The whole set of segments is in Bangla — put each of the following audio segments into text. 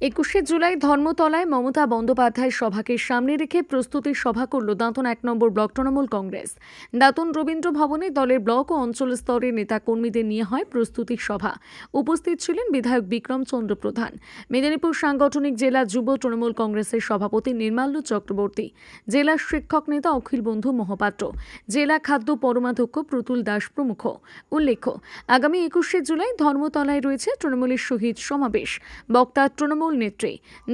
21শে জুলাই ধর্মতলায় মমতা বন্দ্যোপাধ্যায়ের সভাকে সামনে রেখে প্রস্তুতির সভা করল দাঁতন ১ নম্বর ব্লক তৃণমূল কংগ্রেস। দাঁতন রবীন্দ্র ভবনে দলের ব্লক ও অঞ্চল স্তরের নেতাকর্মীদের নিয়ে হয় প্রস্তুতির সভা। উপস্থিত ছিলেন বিধায়ক বিক্রম চন্দ্র প্রধান, মেদিনীপুর সাংগঠনিক জেলা যুব তৃণমূল কংগ্রেসের সভাপতি নির্মাল্য চক্রবর্তী, জেলা শিক্ষক নেতা অখিল বন্ধু মহাপাত্র, জেলা খাদ্য পরমাধ্যক্ষ প্রতুল দাস প্রমুখ। উল্লেখ্য, আগামী 21শে জুলাই ধর্মতলায় রয়েছে তৃণমূলের শহীদ সমাবেশ। বক্তা তৃণমূল নেত্রী,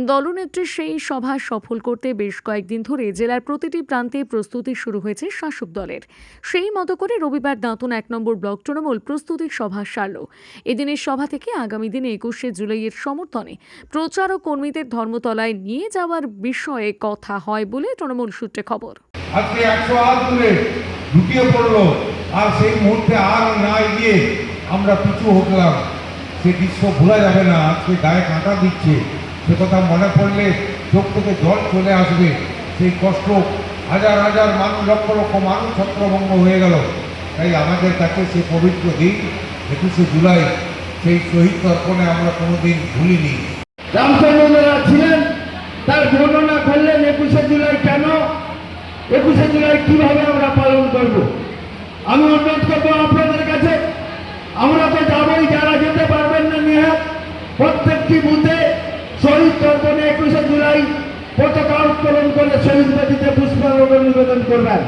দলনেত্রীর সেই সভা সফল করতে বেশ কয়েকদিন ধরে জেলার প্রতিটি প্রান্তে প্রস্তুতি শুরু হয়েছে শাসক দলের। সেই মতো করে রবিবার দাঁতন 1 নম্বর ব্লক তৃণমূল প্রস্তুতির সভা সারল। এদিনের সভা থেকে আগামী দিনে 21শে জুলাইয়ের সমর্থনে প্রচার ও কর্মীদের ধর্মতলায় নিয়ে যাওয়ার বিষয়ে কথা হয় বলে তৃণমূল সূত্রে খবর। আজকে 100 হাত দূরে ঢুকিয়ে পড়লো, আর সেই মুহূর্তে আর না গিয়ে আমরা পিছু হটলাম। সে দৃশ্য ভোলা যাবে না। আজকে গায়ে কাঁটা দিচ্ছে, সে কথা মনে পড়লে চোখ থেকে জল চলে আসবে। সেই কষ্ট, হাজার হাজার মানুষ, লক্ষ লক্ষ মানুষ ছত্রভঙ্গ হয়ে গেল। তাই আমাদের কাছে সে পবিত্র দিন 21শে জুলাই, সেই শহীদ তর্পণে আমরা কোনোদিন ভুলিনি। রামচন্দ্ররা ছিলেন, তার বর্ণনা করলেন 21শে জুলাই কেন, 21শে জুলাই কিভাবে আমরা পালন করব। আমি অনুরোধ করবো আপনাদের কাছে, আমরা তো যাবই, যারা যেতে পারবেন না নিয়ে প্রত্যেকটি বুথে শহীদ তর্পণে 21শে জুলাই পতাকা উত্তোলন করে শহীদ বেদিতে পুষ্পার্ঘ্য নিবেদন করবেন।